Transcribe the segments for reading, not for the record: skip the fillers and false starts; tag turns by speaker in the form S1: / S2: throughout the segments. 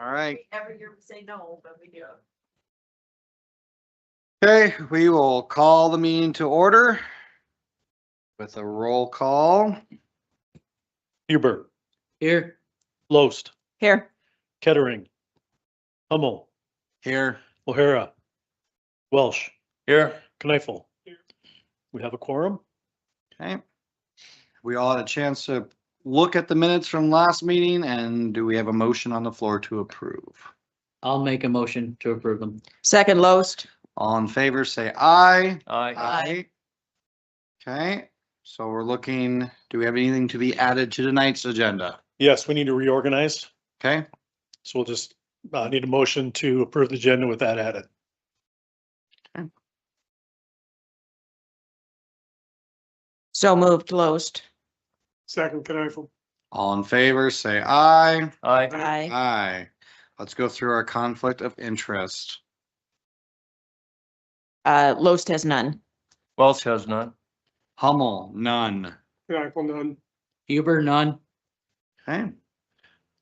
S1: All right.
S2: Every year we say no, but we do.
S1: Okay, we will call the meeting to order with a roll call.
S3: Huber,
S4: Here.
S3: Loest,
S2: Here.
S3: Kettering, Hummel,
S1: Here.
S3: O'Hara, Welsh,
S4: Here.
S3: Kneifel. We have a quorum.
S1: Okay. We all had a chance to look at the minutes from last meeting, and do we have a motion on the floor to approve?
S4: I'll make a motion to approve them.
S2: Second lowest.
S1: All in favor, say aye.
S4: Aye.
S1: Okay, so we're looking, do we have anything to be added to tonight's agenda?
S3: Yes, we need to reorganize.
S1: Okay,
S3: So we'll just need a motion to approve the agenda with that added.
S2: So moved lowest.
S3: Second, Kneifel.
S1: all in favor, say aye.
S4: Aye.
S2: Aye.
S1: Aye. Let's go through our conflict of interest.
S2: Lowest has none.
S4: Welsh has none.
S1: Hummel, none.
S3: None.
S4: Huber, none.
S1: Okay.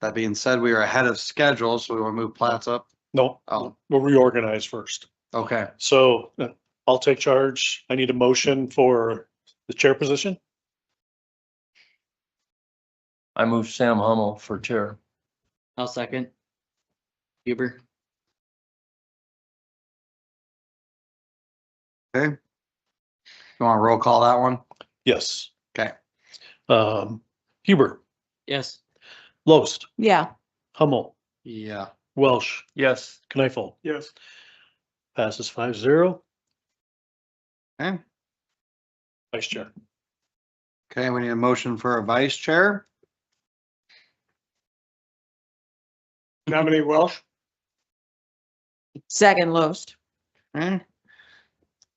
S1: That being said, we are ahead of schedule, so we want to move plats up.
S3: No,
S1: Oh.
S3: we'll reorganize first.
S1: Okay,
S3: So I'll take charge. I need a motion for the chair position.
S5: I move Sam Hummel for chair.
S4: I'll second. Huber.
S1: okay. You want to roll call that one?
S3: Yes.
S1: Okay.
S3: Huber,
S4: Yes.
S3: Loest,
S2: Yeah.
S3: Hummel,
S1: Yeah.
S3: Welsh,
S5: Yes.
S3: Kneifel. Yes. Passes 5-0.
S1: Okay,
S3: Vice chair.
S1: okay, we need a motion for a vice chair.
S3: Nominate Welsh.
S2: Second lowest.
S1: Okay.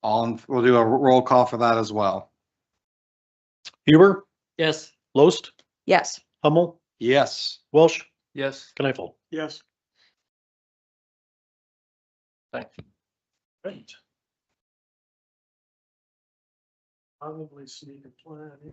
S1: We'll do a roll call for that as well.
S3: Huber,
S4: Yes.
S3: Loest,
S2: Yes.
S3: Hummel,
S1: Yes.
S3: Welsh,
S5: Yes.
S3: Kneifel. Yes.
S5: Thanks.
S3: Great. Probably sneak a plan.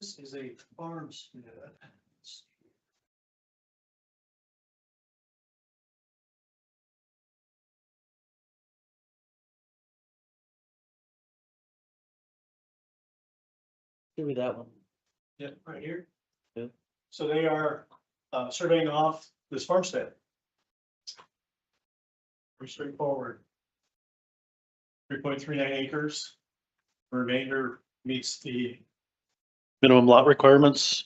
S3: This is a farmstead.
S4: Give me that one.
S3: Yeah, right here.
S4: Yeah.
S3: So they are surveying off this farmstead. Pretty straightforward. 3.39 acres. The remainder meets the minimum lot requirements.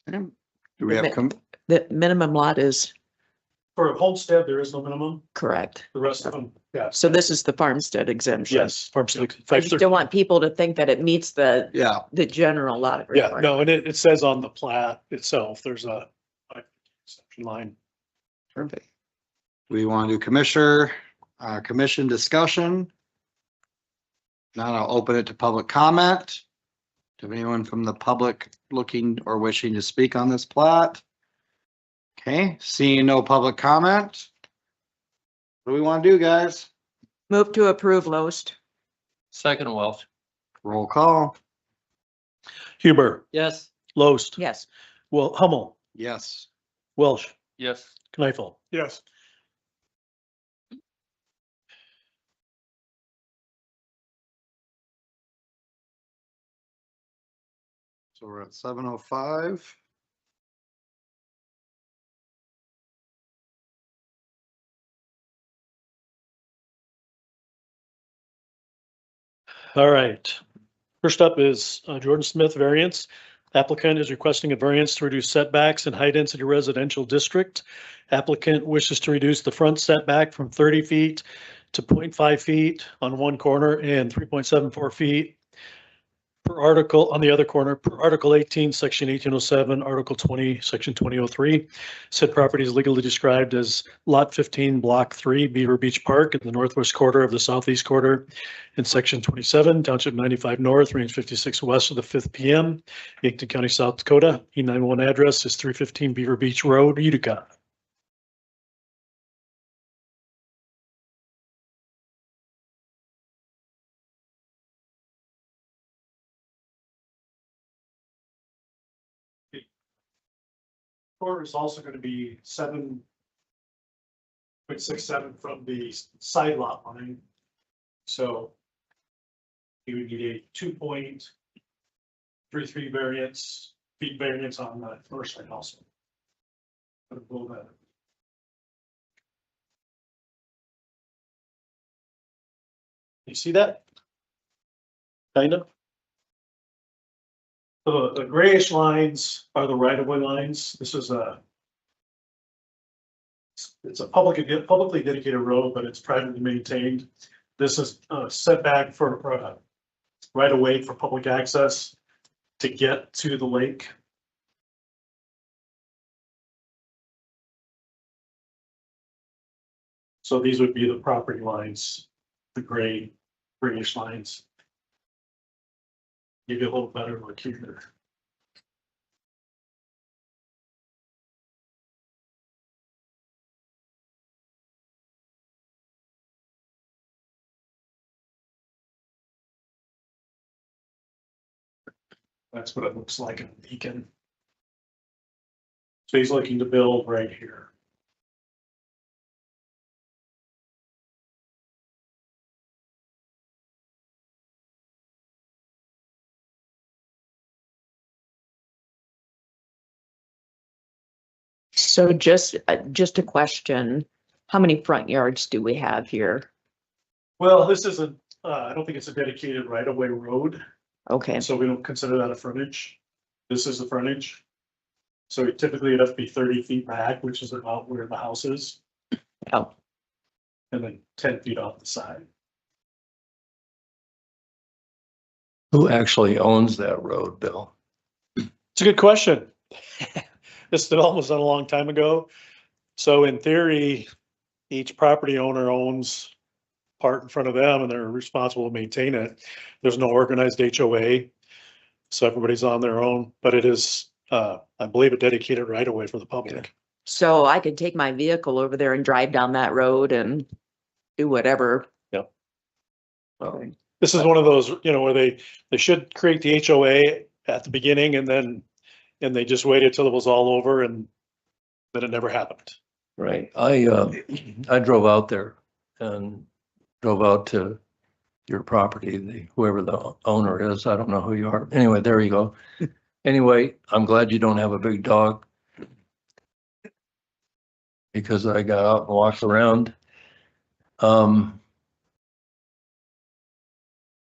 S1: Do we have,
S2: The minimum lot is
S3: For a homestead, there is no minimum.
S2: correct.
S3: The rest of them, yeah.
S2: So this is the farmstead exemption.
S3: Yes, farmstead.
S2: I just don't want people to think that it meets the
S1: yeah,
S2: general lot.
S3: Yeah,
S2: requirement.
S3: no, and it says on the plat itself, there's a exception line.
S1: perfect. We want to do commission discussion. Now I'll open it to public comment. Do anyone from the public looking or wishing to speak on this plat? Okay, seeing no public comment. What do we want to do, guys?
S2: Move to approve lowest.
S5: Second Welsh.
S1: Roll call.
S3: Huber,
S4: Yes.
S3: Loest,
S2: Yes.
S3: well, Hummel,
S1: Yes.
S3: Welsh,
S5: Yes.
S3: Kneifel. Yes.
S1: So we're at 7:05.
S3: All right. First up is Jordan Smith variance. Applicant is requesting a variance to reduce setbacks in high-density residential district. Applicant wishes to reduce the front setback from 30 feet to 0.5 feet on one corner and 3.74 feet per article on the other corner, per Article 18, Section 1807, Article 20, Section 2003. Said property is legally described as Lot 15, Block 3, Beaver Beach Park in the northwest quarter of the southeast quarter in Section 27, Township 95 North, Range 56 west of the 5th PM, Yankton County, South Dakota. E91 address is 315 Beaver Beach Road, Utica. Corner is also going to be 7.67 from the side lot line. So you would need a 2.33 feet variance on the first side also. Below that. You see that? Kind of. The grayish lines are the right-of-way lines. This is it's a publicly dedicated road, but it's privately maintained. This is a setback for right-of-way for public access to get to the lake. So these would be the property lines, the grayish lines. Give you a little better look here. That's what it looks like in Beacon. So he's looking to build right here.
S2: So just a question, how many front yards do we have here?
S3: Well, this isn't, I don't think it's a dedicated right-of-way road,
S2: Okay,
S3: so we don't consider that a frontage. This is the frontage. So typically it'd have to be 30 feet back, which is about where the house is.
S2: oh,
S3: And then 10 feet off the side.
S5: Who actually owns that road, Bill?
S3: It's a good question. This development was done a long time ago. So in theory, each property owner owns part in front of them and they're responsible to maintain it. There's no organized HOA. So everybody's on their own, but it is, I believe, a dedicated right of way for the public.
S2: so I could take my vehicle over there and drive down that road and do whatever.
S3: Yep.
S2: Okay.
S3: This is one of those, where they should create the HOA at the beginning and they just waited till it was all over and then it never happened.
S5: Right. I drove out there and drove out to your property, whoever the owner is. I don't know who you are. Anyway, there you go. Anyway, I'm glad you don't have a big dog. Because I got out and walked around.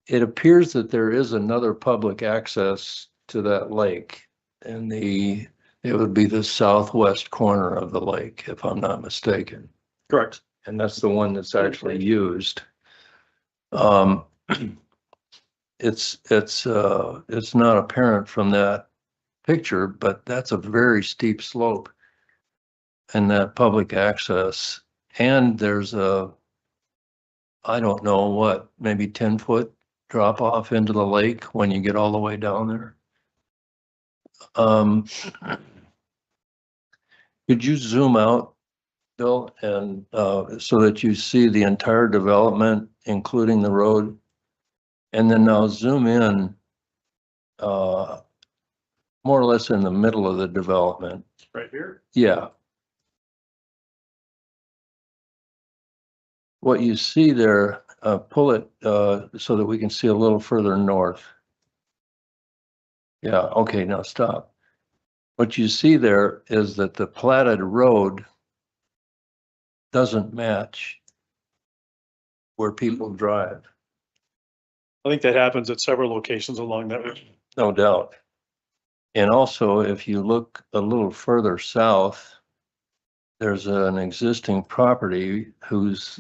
S5: It appears that there is another public access to that lake. And it would be the southwest corner of the lake, if I'm not mistaken.
S3: Correct.
S5: And that's the one that's actually used. It's not apparent from that picture, but that's a very steep slope. And that public access, and there's I don't know what, maybe 10-foot drop off into the lake when you get all the way down there. Could you zoom out, Bill, and so that you see the entire development, including the road? And then now zoom in more or less in the middle of the development.
S3: Right here.
S5: Yeah. What you see there, pull it so that we can see a little further north. Yeah, okay, now stop. What you see there is that the platted road doesn't match where people drive.
S3: I think that happens at several locations along that route.
S5: No doubt. And also, if you look a little further south, there's an existing property whose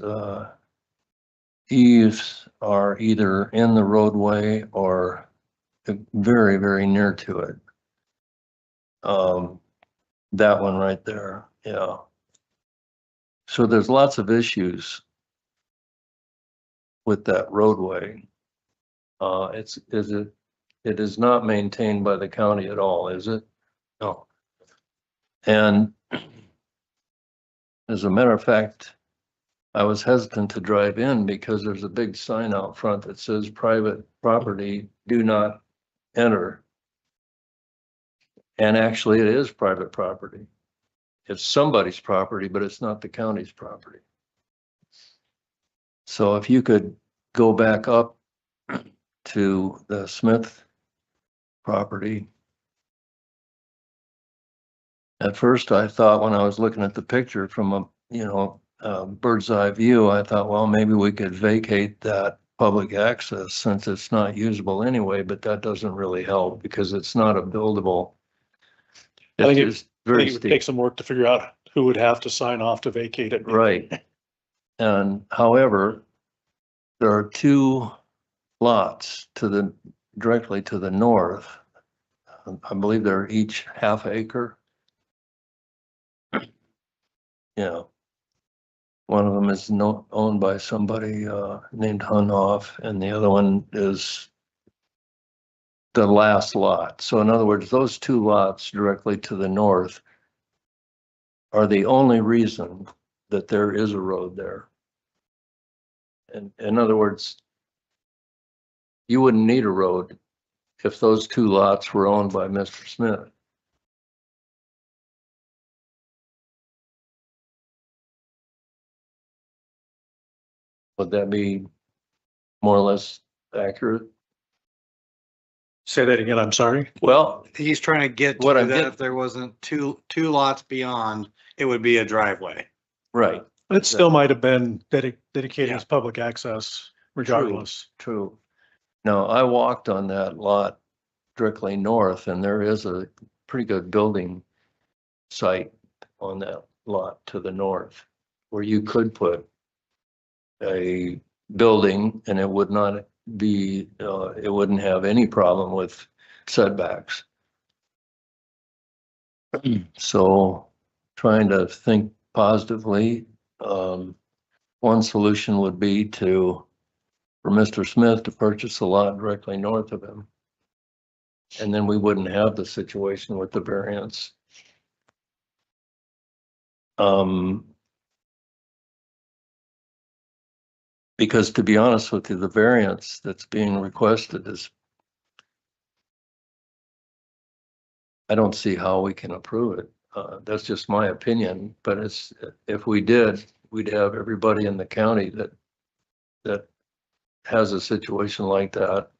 S5: eaves are either in the roadway or very, very near to it. That one right there, yeah. So there's lots of issues with that roadway. It is not maintained by the county at all, is it? No. And as a matter of fact, I was hesitant to drive in because there's a big sign out front that says private property, do not enter. And actually it is private property. It's somebody's property, but it's not the county's property. So if you could go back up to the Smith property. At first I thought when I was looking at the picture from a bird's eye view, I thought, well, maybe we could vacate that public access since it's not usable anyway, but that doesn't really help because it's not a buildable.
S3: I think
S5: It's just
S3: I
S5: very
S3: think it would
S5: steep.
S3: take some work to figure out who would have to sign off to vacate it.
S5: Right. And however, there are two lots directly to the north. I believe they're each half acre. Yeah. One of them is owned by somebody named Hunhoff, and the other one is the last lot. So in other words, those two lots directly to the north are the only reason that there is a road there. And in other words, you wouldn't need a road if those two lots were owned by Mr. Smith. Would that be more or less accurate?
S3: Say that again, I'm sorry.
S5: Well,
S1: He's trying to get
S5: What
S1: to
S5: I'm
S1: that
S5: getting-
S1: if there wasn't two lots beyond, it would be a driveway.
S5: right,
S3: It still might have been dedicated
S1: Yeah.
S3: as public access regardless.
S5: true. Now, I walked on that lot directly north, and there is a pretty good building site on that lot to the north where you could put a building and it would not be, it wouldn't have any problem with setbacks. So trying to think positively, one solution would be for Mr. Smith to purchase a lot directly north of him. And then we wouldn't have the situation with the variance. Because to be honest with you, the variance that's being requested is, I don't see how we can approve it. That's just my opinion, but if we did, we'd have everybody in the county that has a situation like that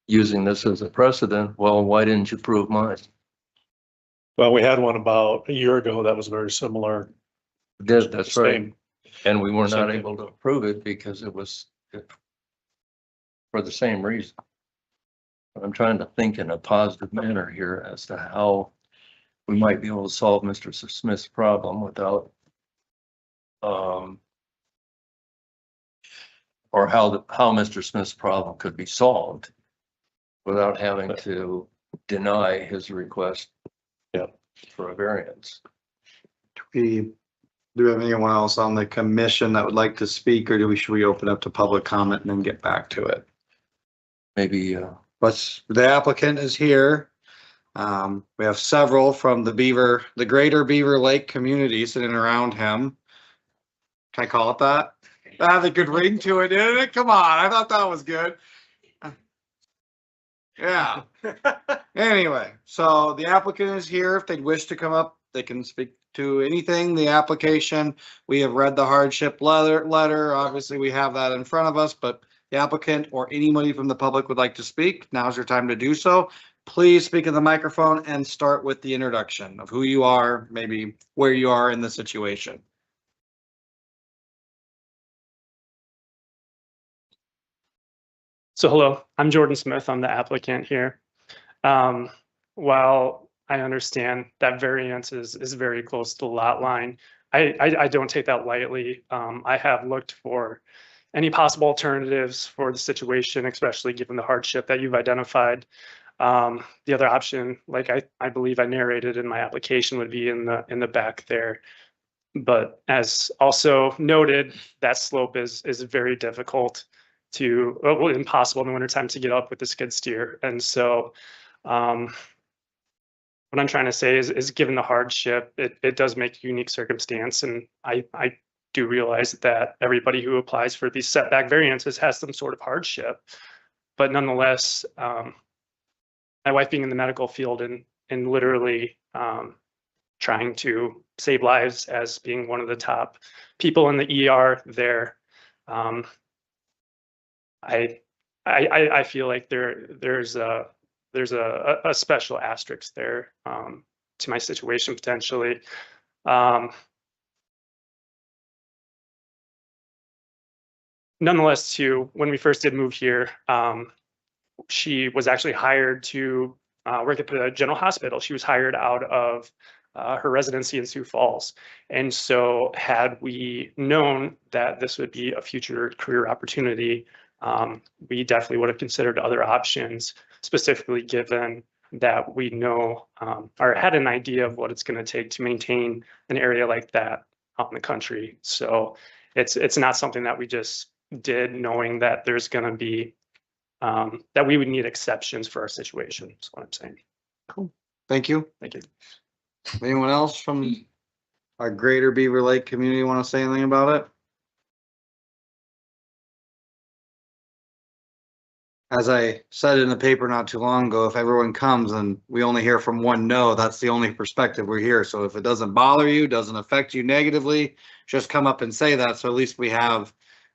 S5: using this as a precedent. Well, why didn't you prove mine?
S3: Well, we had one about a year ago that was very similar.
S5: That's right.
S3: Same.
S5: And we were not
S3: Same.
S5: able to approve it because it was for the same reason. I'm trying to think in a positive manner here as to how we might be able to solve Mr. Smith's problem without, or how Mr. Smith's problem could be solved without having to deny his request.
S3: Yeah.
S5: For a variance.
S1: Do we have anyone else on the commission that would like to speak, or should we open up to public comment and then get back to it?
S5: Maybe,
S1: The applicant is here. We have several from the greater Beaver Lake community sitting around him. Can I call it that? That had a good ring to it, didn't it? Come on, I thought that was good. Yeah. Anyway, so the applicant is here. If they'd wish to come up, they can speak to anything, the application. We have read the hardship letter. Obviously, we have that in front of us, but the applicant or anybody from the public would like to speak, now's your time to do so. Please speak in the microphone and start with the introduction of who you are, maybe where you are in the situation.
S6: So hello, I'm Jordan Smith. I'm the applicant here. While I understand that variance is very close to the lot line, I don't take that lightly. I have looked for any possible alternatives for the situation, especially given the hardship that you've identified. The other option, like I believe I narrated in my application, would be in the back there. But as also noted, that slope is very difficult to, well, impossible in the wintertime to get up with the skid steer. And so what I'm trying to say is given the hardship, it does make a unique circumstance. And I do realize that everybody who applies for these setback variances has some sort of hardship. But nonetheless, my wife being in the medical field and literally trying to save lives as being one of the top people in the ER there. I feel like there's a special asterisk there to my situation potentially. Nonetheless, too, when we first did move here, she was actually hired to work at the general hospital. She was hired out of her residency in Sioux Falls. And so had we known that this would be a future career opportunity, we definitely would have considered other options, specifically given that we know or had an idea of what it's going to take to maintain an area like that out in the country. So it's not something that we just did knowing that there's going to be, that we would need exceptions for our situation, is what I'm saying.
S1: Cool. Thank you.
S6: Thank you.
S1: Anyone else from our greater Beaver Lake community want to say anything about it? As I said in the paper not too long ago, if everyone comes and we only hear from one no, that's the only perspective we're here. So if it doesn't bother you, doesn't affect you negatively, just come up and say that. So at least we have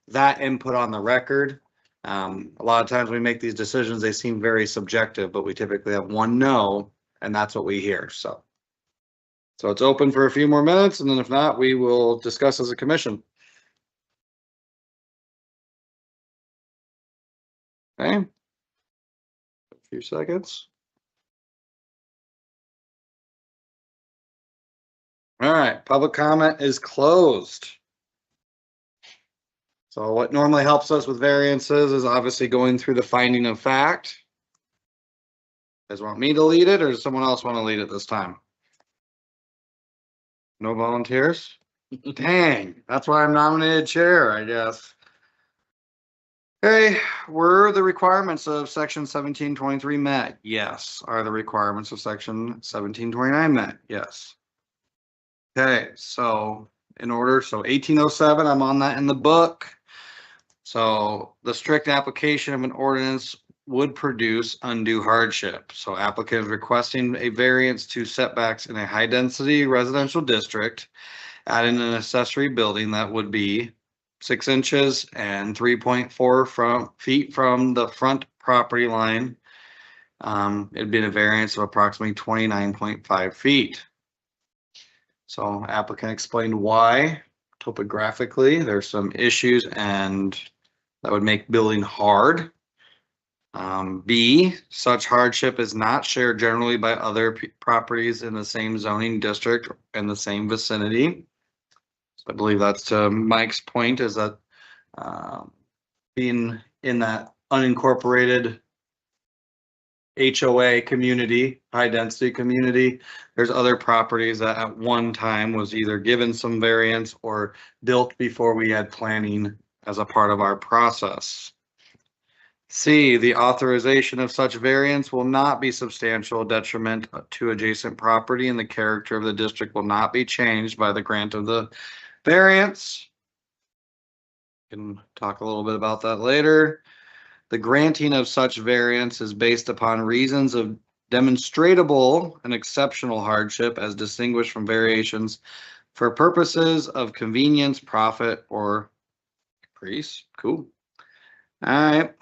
S1: that input on the record. A lot of times we make these decisions, they seem very subjective, but we typically have one no, and that's what we hear. So it's open for a few more minutes, and then if not, we will discuss as a commission. Okay. A few seconds. All right, public comment is closed. So what normally helps us with variances is obviously going through the finding of fact. You guys want me to lead it, or does someone else want to lead it this time? No volunteers? Dang, that's why I'm nominated chair, I guess. Okay, were the requirements of section 1723 met? Yes. Are the requirements of section 1729 met? Yes. Okay, so in order, so 1807, I'm on that in the book. So the strict application of an ordinance would produce undue hardship. So applicant is requesting a variance to setbacks in a high density residential district, adding an accessory building that would be 6 inches and 3.4 feet from the front property line. It'd be a variance of approximately 29.5 feet. So applicant explained why topographically there's some issues and that would make building hard. B, such hardship is not shared generally by other properties in the same zoning district in the same vicinity. So I believe that's to Mike's point, is that being in that unincorporated HOA community, high density community, there's other properties that at one time was either given some variance or built before we had planning as a part of our process. C, the authorization of such variance will not be substantial detriment to adjacent property, and the character of the district will not be changed by the grant of the variance. Can talk a little bit about that later. The granting of such variance is based upon reasons of demonstrable and exceptional hardship as distinguished from variations for purposes of convenience, profit, or caprice. Cool. All right.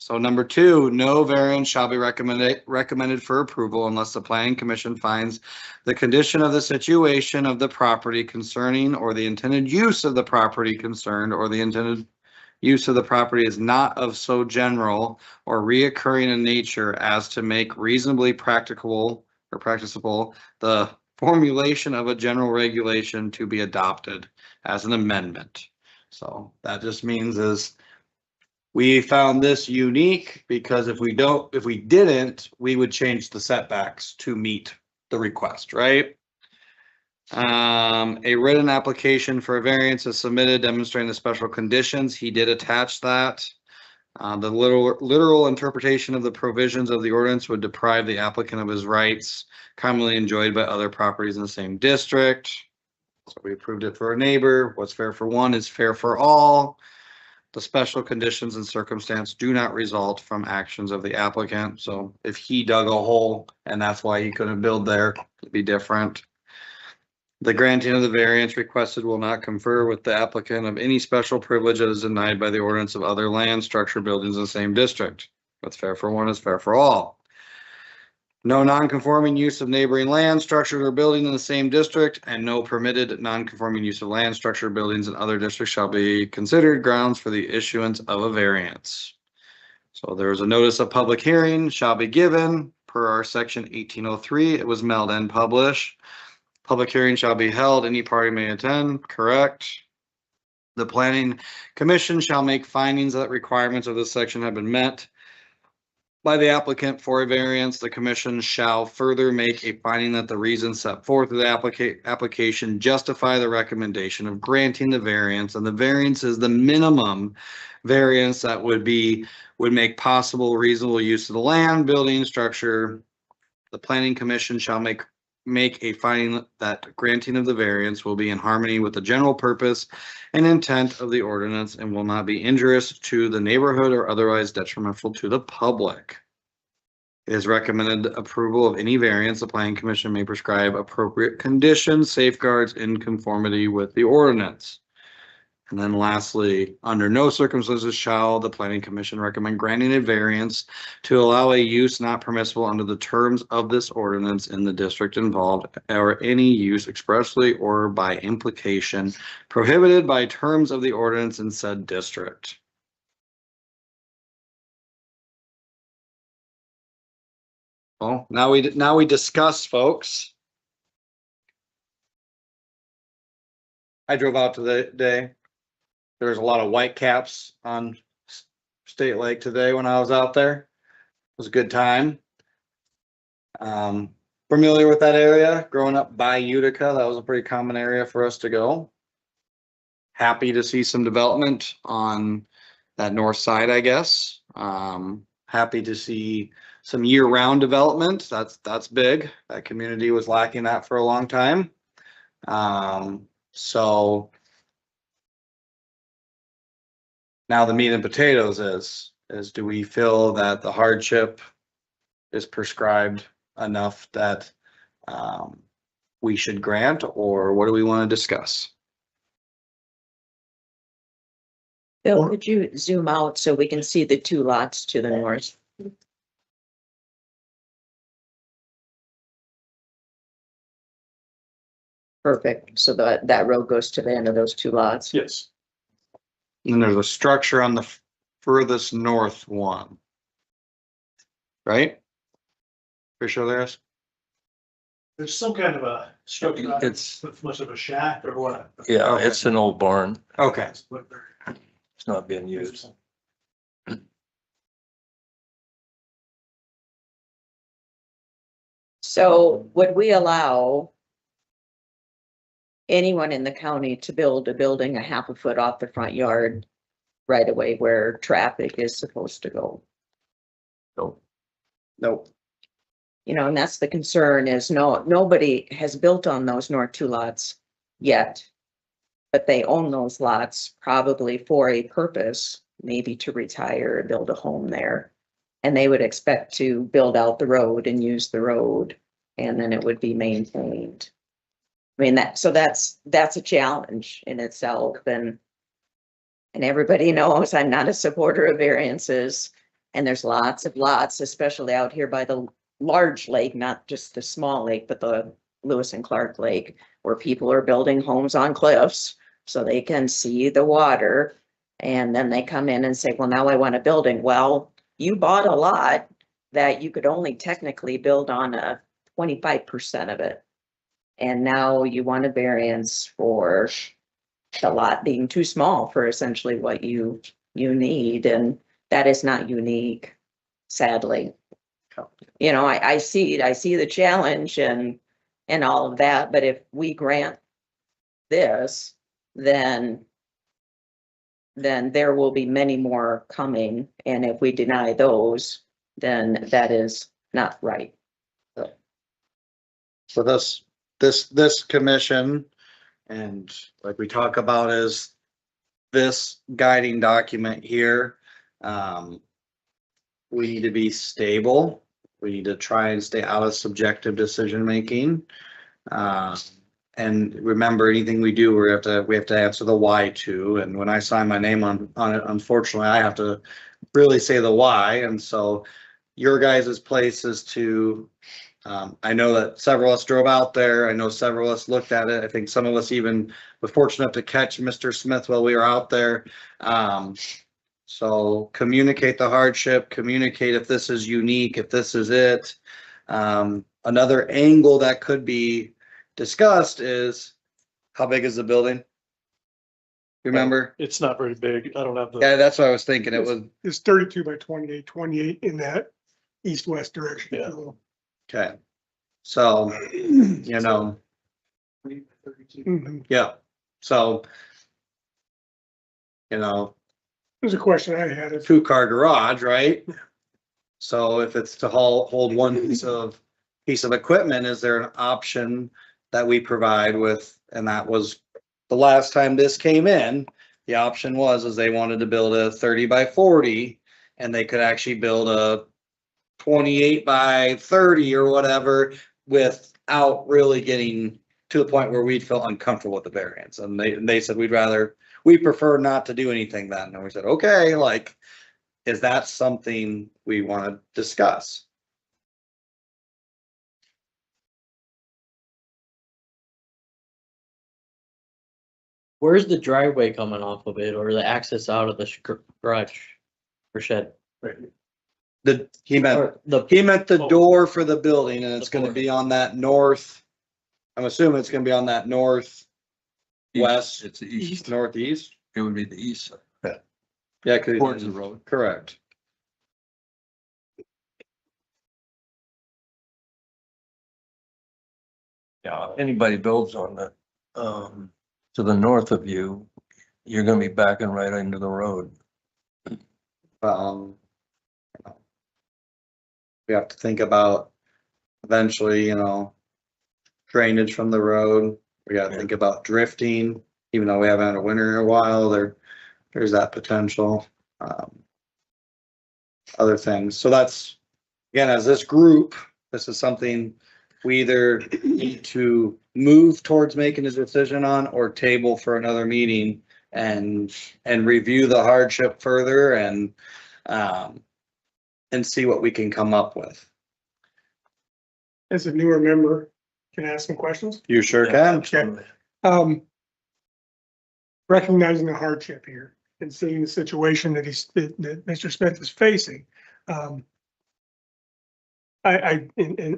S1: So number 2, no variance shall be recommended for approval unless the planning commission finds the condition of the situation of the property concerning or the intended use of the property concerned or the intended use of the property is not of so general or reoccurring in nature as to make reasonably practicable or practicable the formulation of a general regulation to be adopted as an amendment. So that just means is we found this unique because if we didn't, we would change the setbacks to meet the request, right? A written application for a variance is submitted demonstrating the special conditions. He did attach that. The literal interpretation of the provisions of the ordinance would deprive the applicant of his rights commonly enjoyed by other properties in the same district. So we approved it for a neighbor. What's fair for one is fair for all. The special conditions and circumstance do not result from actions of the applicant. So if he dug a hole and that's why he couldn't build there, it'd be different. The granting of the variance requested will not confer with the applicant of any special privilege that is denied by the ordinance of other land, structure, buildings in the same district. What's fair for one is fair for all. No non-conforming use of neighboring land, structure, or building in the same district, and no permitted non-conforming use of land, structure, buildings in other districts shall be considered grounds for the issuance of a variance. So there is a notice of public hearing shall be given per our section 1803. It was mailed and published. Public hearing shall be held. Any party may attend. Correct. The planning commission shall make findings that requirements of this section have been met by the applicant for a variance. The commission shall further make a finding that the reasons set forth in the application justify the recommendation of granting the variance, and the variance is the minimum variance that would make possible reasonable use of the land, building, structure. The planning commission shall make a finding that granting of the variance will be in harmony with the general purpose and intent of the ordinance and will not be injurious to the neighborhood or otherwise detrimental to the public. It is recommended approval of any variance. The planning commission may prescribe appropriate conditions, safeguards in conformity with the ordinance. And then lastly, under no circumstances shall the planning commission recommend granting a variance to allow a use not permissible under the terms of this ordinance in the district involved, or any use expressly or by implication prohibited by terms of the ordinance in said district. Well, now we discuss, folks. I drove out today. There's a lot of white caps on State Lake today when I was out there. It was a good time. Familiar with that area, growing up by Utica, that was a pretty common area for us to go. Happy to see some development on that north side, I guess. Happy to see some year-round development. That's big. That community was lacking that for a long time. So now the meat and potatoes is do we feel that the hardship is prescribed enough that we should grant, or what do we want to discuss?
S2: Bill, could you zoom out so we can see the two lots to the north? Perfect. So that road goes to the end of those two lots.
S3: Yes.
S1: And there's a structure on the furthest north one. Right? Pretty sure there is.
S3: There's some kind of a structure.
S5: It's-
S3: much of a shack or what?
S5: Yeah,
S1: Okay.
S5: it's an old barn.
S1: Okay.
S5: It's not being used.
S2: So would we allow anyone in the county to build a building a half a foot off the front yard right away where traffic is supposed to go?
S1: Nope.
S2: You know, and that's the concern is nobody has built on those north two lots yet. But they own those lots probably for a purpose, maybe to retire, build a home there. And they would expect to build out the road and use the road, and then it would be maintained. I mean, that's a challenge in itself, and everybody knows I'm not a supporter of variances. And there's lots of lots, especially out here by the large lake, not just the small lake, but the Lewis and Clark Lake, where people are building homes on cliffs so they can see the water. And then they come in and say, well, now I want a building. Well, you bought a lot that you could only technically build on a 25% of it. And now you want a variance for the lot being too small for essentially what you need, and that is not unique, sadly. You know, I see the challenge and all of that, but if we grant this, then there will be many more coming, and if we deny those, then that is not right.
S1: So this commission, and like we talk about, is this guiding document here. We need to be stable. We need to try and stay out of subjective decision making. And remember, anything we do, we have to answer the why to. And when I sign my name on it, unfortunately, I have to really say the why. And so your guys' place is to, I know that several of us drove out there. I know several of us looked at it. I think some of us even were fortunate enough to catch Mr. Smith while we were out there. So communicate the hardship, communicate if this is unique, if this is it. Another angle that could be discussed is, how big is the building? Remember?
S3: It's not very big. I don't have the.
S1: Yeah, that's what I was thinking. It was,
S7: It's 32 by 28 in that east-west direction.
S3: Yeah.
S1: okay. So, you know,
S7: Mhm.
S1: yeah, so, you know,
S7: There's a question I had. If
S1: 2-car garage, right? So if it's to hold one piece of equipment, is there an option that we provide with? And that was the last time this came in, the option was they wanted to build a 30 by 40, and they could actually build a 28 by 30 or whatever without really getting to the point where we'd feel uncomfortable with the variance. And they said, we prefer not to do anything then. And we said, okay, like, is that something we want to discuss?
S4: Where's the driveway coming off of it or the access out of the garage or shed?
S1: He meant
S4: Or the,
S1: the door for the building, and it's
S4: The
S1: gonna
S4: door.
S1: be on that north. I'm assuming it's gonna be on that north, west,
S5: It's the east.
S1: northeast.
S5: It would be the east side.
S1: Yeah,
S5: Towards the road.
S1: correct.
S5: Yeah, anybody builds on the, to the north of you, you're gonna be backing right into the road.
S1: We have to think about eventually, drainage from the road. We gotta think about drifting, even though we haven't had a winter in a while, there's that potential. Other things. So that's, again, as this group, this is something we either need to move towards making a decision on or table for another meeting and review the hardship further and see what we can come up with.
S7: as a newer member, can I ask some questions?
S1: You sure can.
S7: Okay. Recognizing the hardship here and seeing the situation that that Mr. Smith is facing. And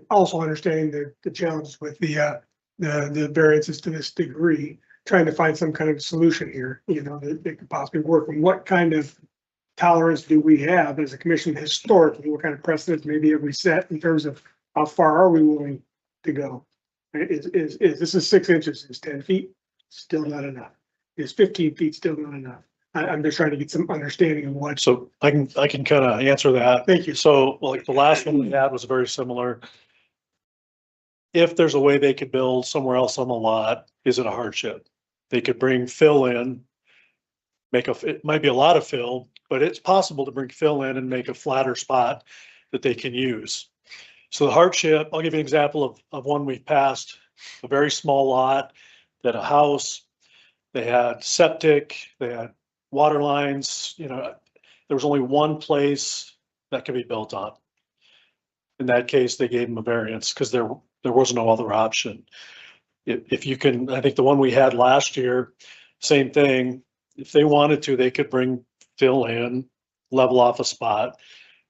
S7: also understanding the challenges with the variances to this degree, trying to find some kind of solution here, that could possibly work. And what kind of tolerance do we have as a commission historically? What kind of precedents maybe have we set in terms of how far are we willing to go? Is this is 6 inches, is 10 feet still not enough? Is 15 feet still not enough? I'm just trying to get some understanding of what.
S3: So I can kind of answer that.
S7: Thank you.
S3: So like the last one we had was very similar. If there's a way they could build somewhere else on the lot, is it a hardship? They could bring fill in, it might be a lot of fill, but it's possible to bring fill in and make a flatter spot that they can use. So the hardship, I'll give you an example of one we've passed, a very small lot, that a house, they had septic, they had water lines, there was only one place that could be built on. In that case, they gave them a variance because there was no other option. If you can, I think the one we had last year, same thing, if they wanted to, they could bring fill in, level off a spot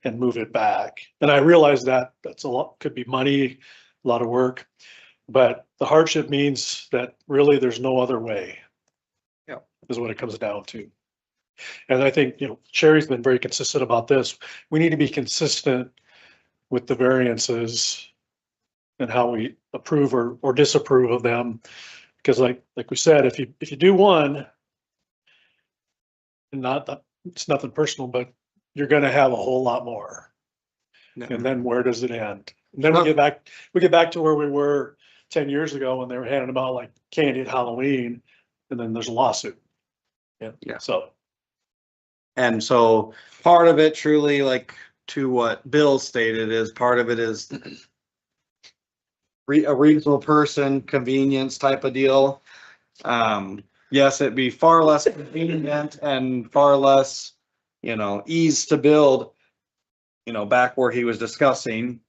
S3: and move it back. And I realize that that's a lot, could be money, a lot of work, but the hardship means that really there's no other way.
S1: Yep.
S3: Is what it comes down to. And I think, Sherry's been very consistent about this. We need to be consistent with the variances and how we approve or disapprove of them. Because like we said, if you do one, and not that it's nothing personal, but you're gonna have a whole lot more.
S1: Yeah.
S3: And then where does it end? And then we get back to where we were 10 years ago when they were handing them out like candy at Halloween, and then there's a lawsuit.
S1: Yeah.
S3: So.
S1: And so part of it truly, like to what Bill stated, is part of it is a reasonable person, convenience type of deal. Yes, it'd be far less convenient and far less, ease to build, back where he was discussing,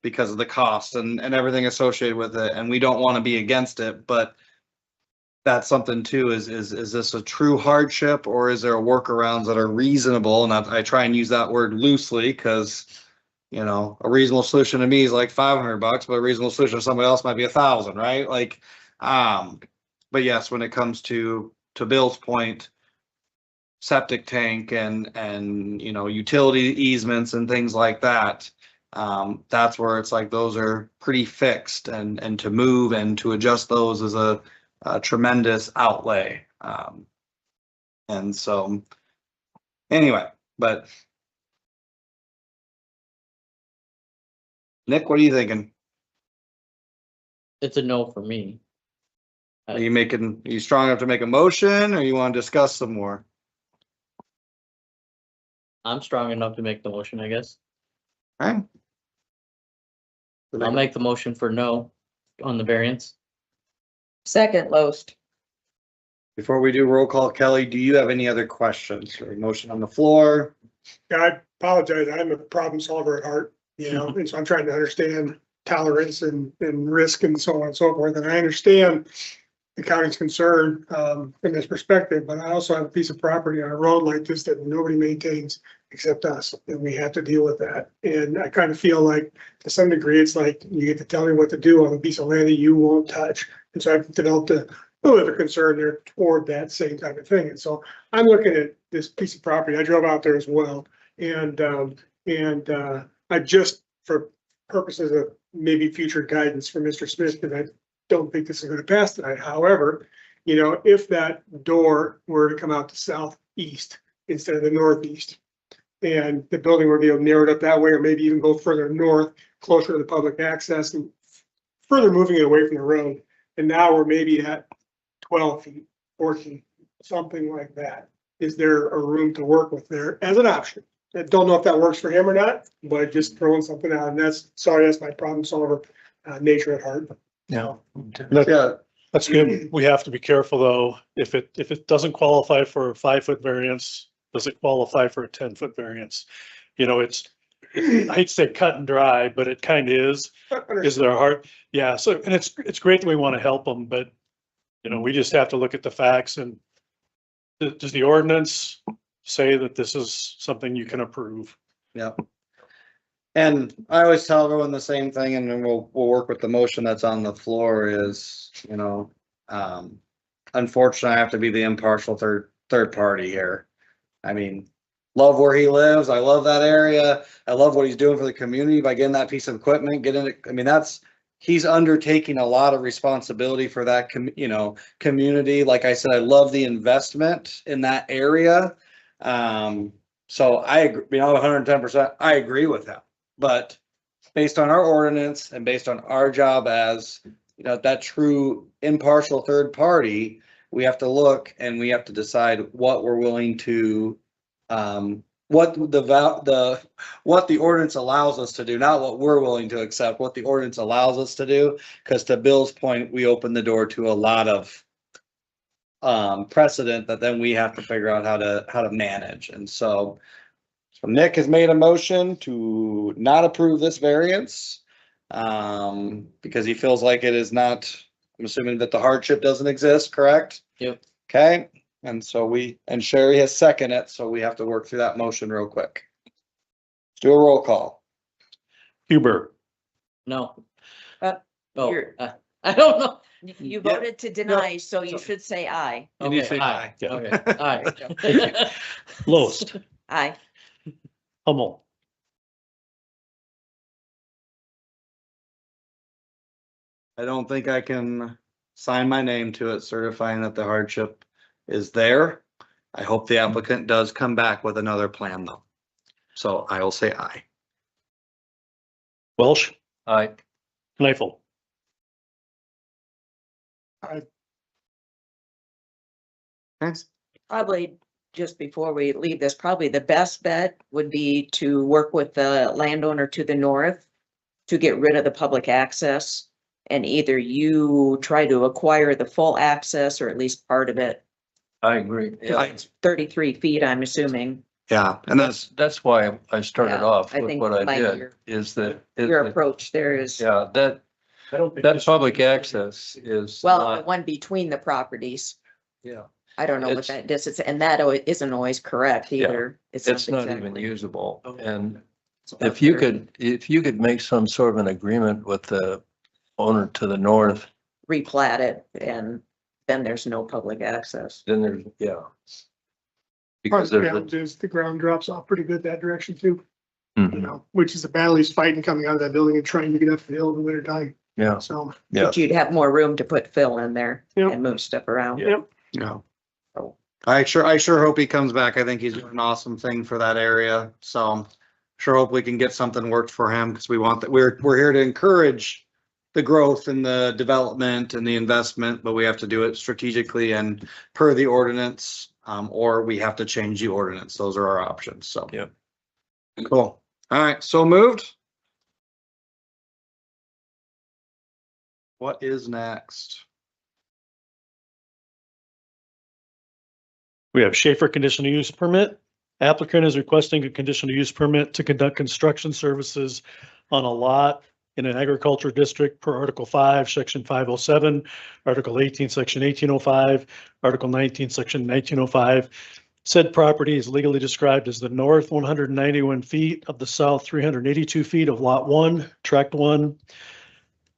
S1: because of the cost and everything associated with it. And we don't want to be against it, but that's something too, is this a true hardship, or is there workarounds that are reasonable? And I try and use that word loosely because, a reasonable solution to me is like $500, but a reasonable solution to somebody else might be 1,000, right? Like, but yes, when it comes to Bill's point, septic tank and utility easements and things like that, that's where it's like those are pretty fixed, and to move and to adjust those is a tremendous outlay. And so anyway, but Nick, what are you thinking?
S4: It's a no for me.
S1: Are you strong enough to make a motion, or you want to discuss some more?
S4: I'm strong enough to make the motion, I guess.
S1: All right.
S4: I'll make the motion for no on the variance.
S2: Second Loest.
S1: Before we do roll call, Kelly, do you have any other questions or motion on the floor?
S7: Yeah, I apologize. I'm a problem solver at heart, and so I'm trying to understand tolerance and risk and so on and so forth. And I understand the county's concern from this perspective, but I also have a piece of property on a road like this that nobody maintains except us, and we have to deal with that. And I kind of feel like, to some degree, it's like you get to tell me what to do on a piece of land that you won't touch. And so I've developed a little bit of a concern there toward that same type of thing. And so I'm looking at this piece of property. I drove out there as well, and I just, for purposes of maybe future guidance for Mr. Smith, because I don't think this is going to pass tonight. However, if that door were to come out to southeast instead of the northeast, and the building were to be narrowed up that way, or maybe even go further north, closer to the public access, and further moving it away from the road. And now we're maybe at 12 feet, 14, something like that. Is there a room to work with there as an option? I don't know if that works for him or not, but just throwing something out. And that's my problem solver nature at heart.
S3: Yeah.
S1: Yeah.
S3: That's good. We have to be careful though. If it doesn't qualify for a 5-foot variance, does it qualify for a 10-foot variance? It's, I hate to say cut and dry, but it kind of is. Is there a hard? Yeah. So, and it's great that we want to help them, but we just have to look at the facts. And does the ordinance say that this is something you can approve?
S1: Yeah. And I always tell everyone the same thing, and then we'll work with the motion that's on the floor is, unfortunately, I have to be the impartial third party here. I mean, love where he lives. I love that area. I love what he's doing for the community by getting that piece of equipment, he's undertaking a lot of responsibility for that, community. Like I said, I love the investment in that area. So I agree, 110%, I agree with him. But based on our ordinance and based on our job as, that true impartial third party, we have to look and we have to decide what we're willing to, what the ordinance allows us to do, not what we're willing to accept, what the ordinance allows us to do. Because to Bill's point, we open the door to a lot of precedent that then we have to figure out how to manage. And so Nick has made a motion to not approve this variance because he feels like it is not, I'm assuming that the hardship doesn't exist, correct?
S4: Yep.
S1: Okay, And so and Sherry has seconded it, so we have to work through that motion real quick. Do a roll call.
S3: Huber,
S4: No.
S2: Uh,
S4: Oh,
S2: you're-
S4: I don't know.
S2: You you
S1: Yeah.
S2: voted to deny, so you should say aye.
S1: You need to
S4: Okay,
S1: say aye.
S3: Yeah.
S4: Okay, aye.
S2: There you
S3: Loest,
S2: Aye.
S3: Hummel,
S1: I don't think I can sign my name to it certifying that the hardship is there. I hope the applicant does come back with another plan though. So I will say aye.
S3: Welsh,
S5: I,
S3: Kneifel.
S1: Thanks.
S2: Probably just before we leave this, probably the best bet would be to work with the landowner to the north to get rid of the public access. And either you try to acquire the full access or at least part of it.
S5: I agree. Yeah,
S2: It's 33 feet, I'm assuming.
S1: Yeah, and
S5: that's why I started
S2: Yeah,
S5: off
S2: I
S5: with
S2: think
S5: what I
S2: like
S5: did,
S2: your-
S5: is that,
S2: Your approach there is,
S5: yeah, that,
S3: I don't think.
S5: that public access is
S2: well, the
S5: not,
S2: one between the properties.
S5: yeah,
S2: I don't know what
S5: It's-
S2: that distance, and that isn't always correct
S5: Yeah.
S2: either.
S5: it's not even
S2: exactly-
S5: usable. And
S2: it's
S5: if you
S2: very
S5: if you could make some sort of an agreement with the owner to the north,
S2: Replat it and then there's no public access.
S5: then there's, yeah.
S7: Part
S5: Because
S7: of the
S5: there's,
S7: challenge is the ground drops off pretty good that direction too,
S5: Mhm,
S7: you know, which is the battle he's fighting coming out of that building and trying to get up the hill in the winter time.
S5: yeah,
S7: So,
S5: yeah.
S2: But you'd have more room to put fill in there
S7: Yep.
S2: and move stuff around.
S5: Yeah.
S7: yep,
S1: yeah. I sure hope he comes back. I think he's doing an awesome thing for that area. So sure hope we can get something worked for him because we want that. We're here to encourage the growth and the development and the investment, but we have to do it strategically and per the ordinance. Or we have to change the ordinance. Those are our options. So.
S5: Yep.
S1: Cool. All right. So moved. What is next?
S3: We have Schaefer conditional use permit. Applicant is requesting a conditional use permit to conduct construction services on a lot in an agriculture district per Article 5, Section 507, Article 18, Section 1805, Article 19, Section 1905. Said property is legally described as the north 191 feet of the south 382 feet of Lot 1, Tract 1,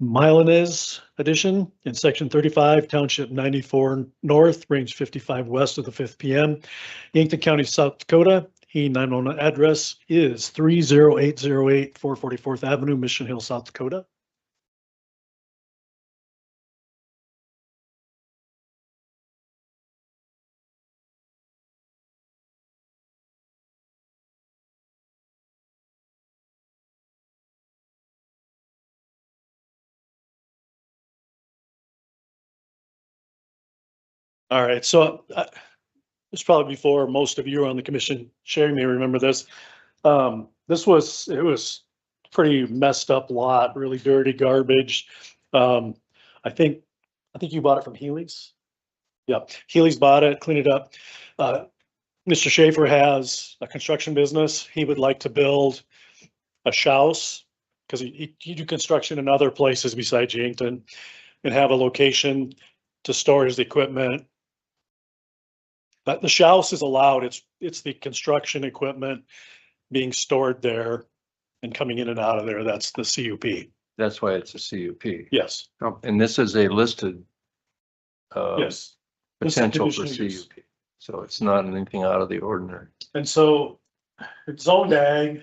S3: Milanese addition in Section 35, Township 94 North, Range 55 west of the 5th PM, Yankton County, South Dakota. E911 address is 30808 444th Avenue, Mission Hill, South Dakota. All right, so it's probably before most of you on the commission. Sherry may remember this. It was pretty messed up lot, really dirty garbage. I think you bought it from Healy's. Yep, Healy's bought it, cleaned it up. Mr. Schaefer has a construction business. He would like to build a house because he do construction in other places besides Yankton and have a location to store his equipment. But the house is allowed. It's the construction equipment being stored there and coming in and out of there. That's the CUP.
S5: That's why it's a CUP.
S3: Yes,
S5: And this is a listed
S3: yes. This is
S5: potential for
S3: conditional use.
S5: CUP. So it's not anything out of the ordinary.
S3: And so it's zoned ag.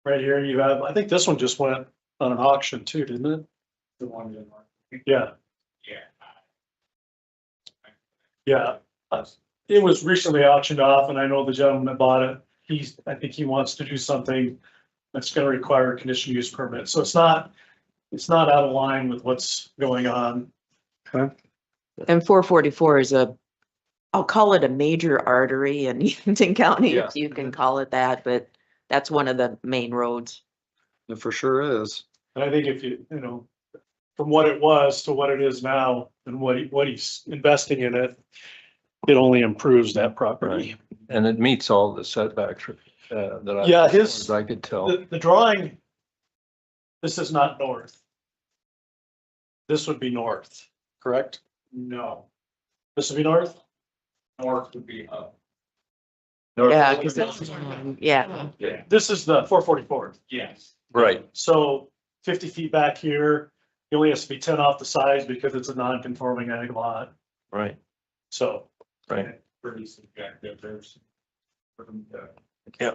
S3: Right here you have, I think this one just went on an auction too, didn't it?
S8: The one in
S3: Yeah,
S8: yeah.
S3: yeah. It was recently auctioned off and I know the gentleman that bought it, I think he wants to do something that's gonna require a conditional use permit. So it's not out of line with what's going on.
S2: And 444 is I'll call it a major artery in Yankton County,
S5: Yeah.
S2: if you can call it that, but that's one of the main roads.
S1: It for sure is.
S3: And I think if you know, from what it was to what it is now and what he's investing in it, it only improves that property.
S5: And it meets all the setbacks that I.
S3: Yeah,
S5: as I could tell.
S3: The drawing, this is not north. This would be north, correct?
S8: No,
S3: This would be north?
S8: North would be up.
S2: Yeah, because that's, yeah,
S8: Yeah.
S3: This is the 444.
S8: Yes.
S5: Right.
S3: So 50 feet back here, he only has to be 10 off the sides because it's a non-conforming ag lot.
S5: Right.
S3: So
S5: Right.
S8: Pretty subjective, there's.
S5: Yeah.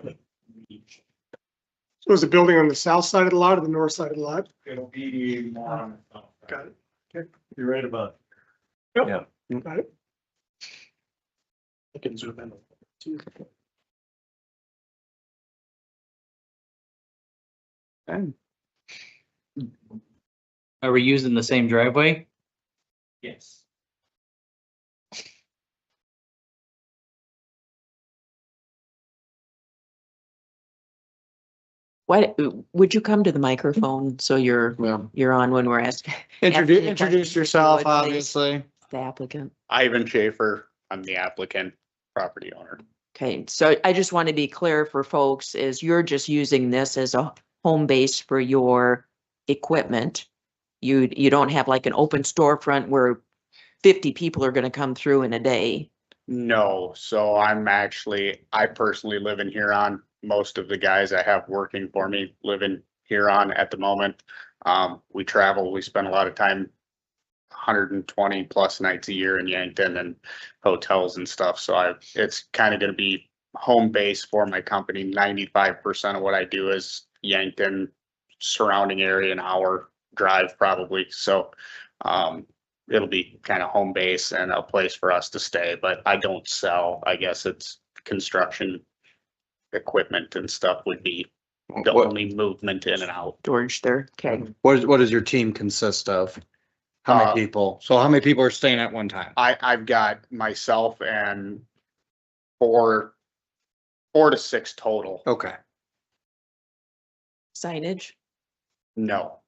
S7: So is the building on the south side of the lot or the north side of the lot?
S8: It'll be more on.
S7: Got it.
S3: you're right about,
S7: Got it.
S3: I can zoom in.
S4: Are we using the same driveway?
S8: Yes.
S2: why, would you come to the microphone so
S1: Yeah.
S2: you're on when we're asking
S1: Introduce,
S2: Asking
S1: introduce
S2: questions, if you
S1: yourself,
S2: would, please.
S1: obviously.
S2: the applicant?
S9: Ivan Schaefer, I'm the applicant, property owner.
S2: Okay, so I just want to be clear for folks is you're just using this as a home base for your equipment. You don't have like an open storefront where 50 people are gonna come through in a day.
S9: No, so I personally live in Huron. Most of the guys I have working for me live in Huron at the moment. We travel, we spend a lot of time, 120 plus nights a year in Yankton and hotels and stuff. So it's kind of gonna be home base for my company. 95% of what I do is Yankton, surrounding area, an hour drive probably. So, it'll be kind of home base and a place for us to stay, but I don't sell. I guess it's construction equipment and stuff would be the
S1: What,
S9: only movement in and out.
S2: Storage there, okay.
S1: what does your team consist of? How many
S9: Uh,
S1: people? So how many people are staying at one time?
S9: I've got myself and four to six total.
S1: Okay.
S2: Signage,
S9: No,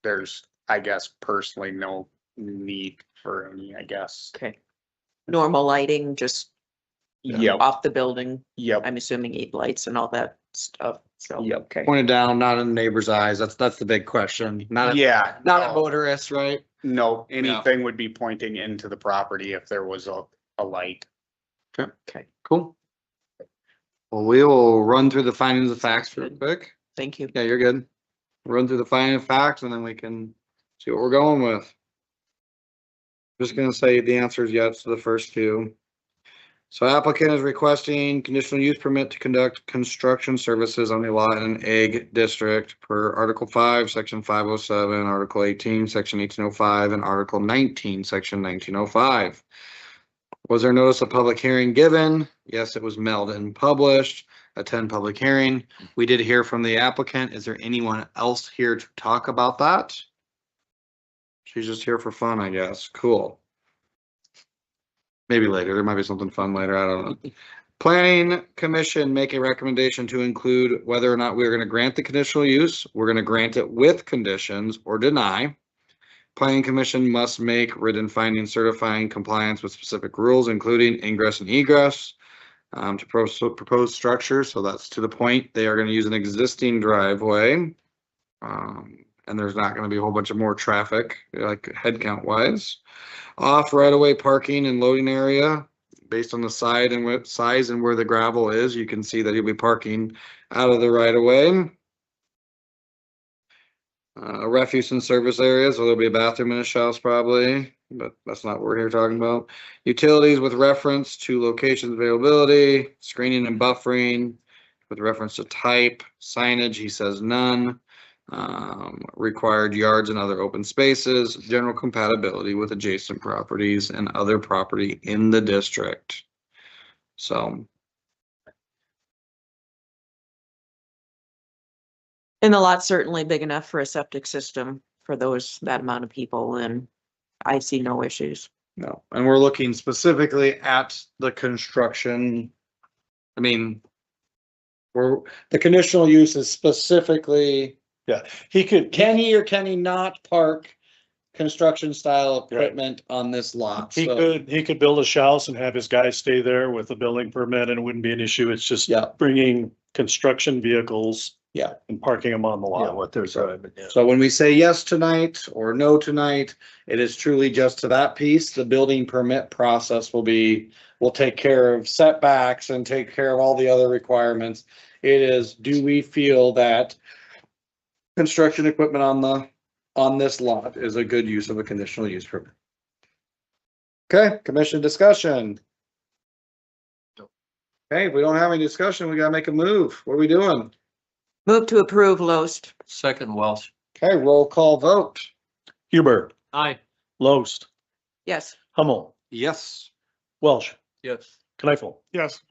S9: there's, I guess personally, no need for any, I guess.
S2: okay. Normal lighting, just
S9: Yep,
S2: off the building,
S9: yep,
S2: I'm assuming 8 lights and all that stuff, so.
S9: Yep.
S2: Okay.
S1: Pointed down, not in the neighbor's eyes. That's the big question. Not,
S9: yeah.
S1: not a
S9: no.
S1: motorist, right?
S9: No, anything would be pointing into the property if there was a light.
S2: Okay,
S1: Cool. Well, we will run through the findings of facts real quick.
S2: thank you.
S1: Yeah, you're good. Run through the finding of facts and then we can see what we're going with. Just gonna say the answers yes to the first two. So applicant is requesting conditional use permit to conduct construction services on the lot in an egg district per Article 5, Section 507, Article 18, Section 1805, and Article 19, Section 1905. Was there notice of public hearing given? Yes, it was mailed and published. Attend public hearing. We did hear from the applicant. Is there anyone else here to talk about that? She's just here for fun, I guess. Cool. Maybe later. There might be something fun later. I don't know. Planning Commission make a recommendation to include whether or not we're going to grant the conditional use. We're going to grant it with conditions or deny. Planning Commission must make written findings certifying compliance with specific rules, including ingress and egress to propose structures. So that's to the point. They are going to use an existing driveway. And there's not going to be a whole bunch of more traffic, like head count wise. Off right-of-way parking and loading area, based on the side and size and where the gravel is, you can see that he'll be parking out of the right-of-way. Refuse and service areas, so there'll be a bathroom in his house probably, but that's not what we're here talking about. Utilities with reference to location availability, screening and buffering with reference to type, signage, he says none. Required yards and other open spaces, general compatibility with adjacent properties and other property in the district. So,
S2: And the lot's certainly big enough for a septic system for that amount of people, and I see no issues.
S1: no, and we're looking specifically at the construction. I mean, the conditional use is specifically,
S3: He could,
S1: can he or can he not park construction style equipment on this lot?
S3: he
S1: So,
S3: could build a house and have his guys stay there with a building permit and it wouldn't be an issue. It's just
S1: Yeah.
S3: bringing construction vehicles.
S1: Yeah.
S3: And parking them on the
S5: Yeah,
S3: lot.
S5: what they're driving, yeah.
S1: So when we say yes tonight or no tonight, it is truly just to that piece. The building permit process will be will take care of setbacks and take care of all the other requirements. It is, do we feel that construction equipment on this lot is a good use of a conditional use permit? Okay, commission discussion. Okay, if we don't have any discussion, we gotta make a move. What are we doing?
S2: Move to approve Loest.
S5: Second Welsh.
S1: Okay, roll call vote.
S3: Huber,
S4: Aye.
S3: Loest,
S2: Yes.
S3: Hummel,
S1: Yes.
S3: Welsh,
S5: Yes.
S3: Kneifel.
S7: Yes.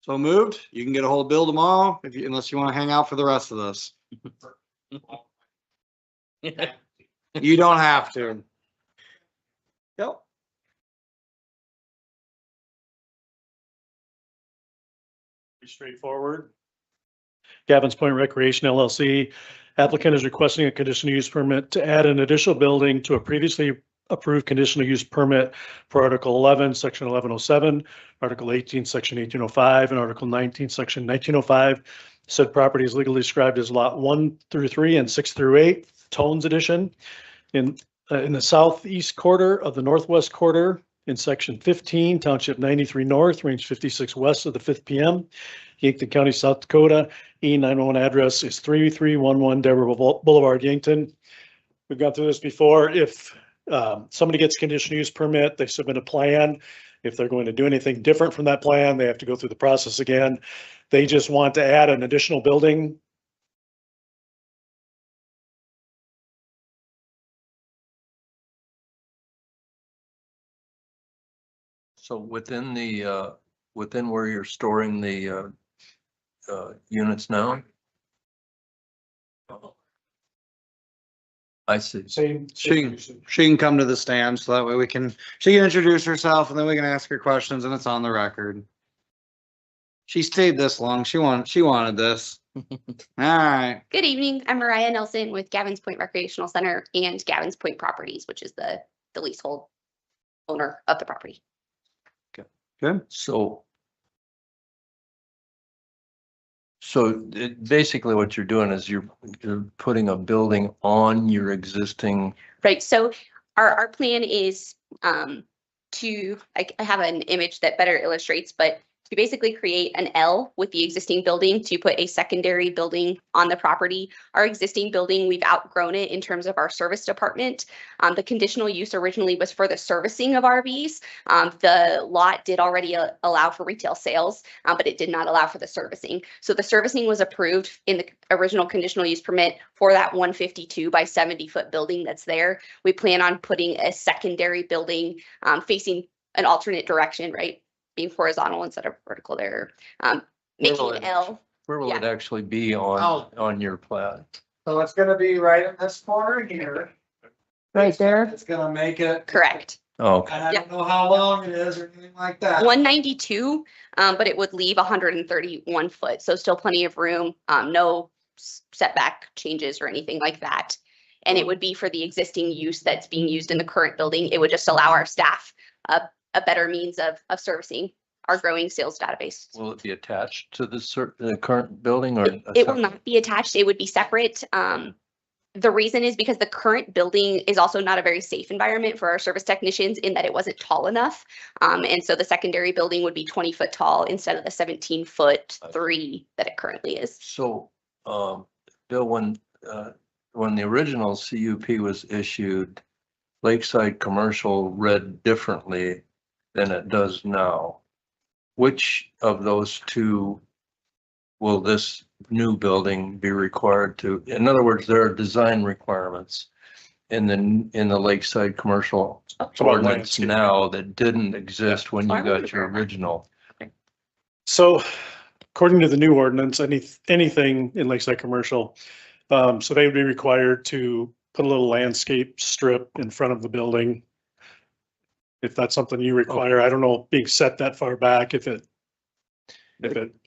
S1: So moved. You can get a hold of Bill tomorrow if you, unless you want to hang out for the rest of this. You don't have to. Yep.
S3: Pretty straightforward. Gavin's Point Recreation LLC. Applicant is requesting a conditional use permit to add an additional building to a previously approved conditional use permit for Article 11, Section 1107, Article 18, Section 1805, and Article 19, Section 1905. Said property is legally described as Lot 1 through 3 and 6 through 8, Tones Edition, in the southeast quarter of the northwest quarter in Section 15, Township 93 North, Range 56 West of the 5th PM, Yankton County, South Dakota. E911 address is 3311 Deborah Boulevard, Yankton. We've gone through this before. If somebody gets a conditional use permit, they submit a plan. If they're going to do anything different from that plan, they have to go through the process again. They just want to add an additional building.
S5: So within within where you're storing the units now? I see.
S3: Same.
S1: She can come to the stand so that way she can introduce herself and then we can ask her questions and it's on the record. She stayed this long. She wanted this. All right.
S10: Good evening. I'm Mariah Nelson with Gavin's Point Recreational Center and Gavin's Point Properties, which is the leasehold owner of the property.
S1: Good.
S5: So basically what you're doing is you're putting a building on your existing.
S10: Right. So our plan is I have an image that better illustrates, but to basically create an L with the existing building to put a secondary building on the property. Our existing building, we've outgrown it in terms of our service department. The conditional use originally was for the servicing of RVs. The lot did already allow for retail sales, but it did not allow for the servicing. So the servicing was approved in the original conditional use permit for that 152 by 70 foot building that's there. We plan on putting a secondary building facing an alternate direction, right? Being horizontal instead of vertical there, making an L.
S5: Where will it actually be on your plat?
S1: So it's gonna be right in this corner here.
S2: Right there.
S1: It's gonna make it.
S10: Correct.
S5: Oh, okay.
S1: And I don't know how long it is or anything like that.
S10: 192, but it would leave 131 foot. So still plenty of room, no setback changes or anything like that. And it would be for the existing use that's being used in the current building. It would just allow our staff a better means of servicing our growing sales database.
S5: Will it be attached to the current building or?
S10: It will not be attached. It would be separate. The reason is because the current building is also not a very safe environment for our service technicians in that it wasn't tall enough. And so the secondary building would be 20 foot tall instead of the 17 foot 3 that it currently is.
S5: So, Bill, when the original CUP was issued, Lakeside Commercial read differently than it does now. Which of those two will this new building be required to? In other words, there are design requirements in the Lakeside Commercial ordinance now that didn't exist when you got your original.
S3: So according to the new ordinance, anything in Lakeside Commercial, so they would be required to put a little landscape strip in front of the building. If that's something you require, I don't know, being set that far back, if it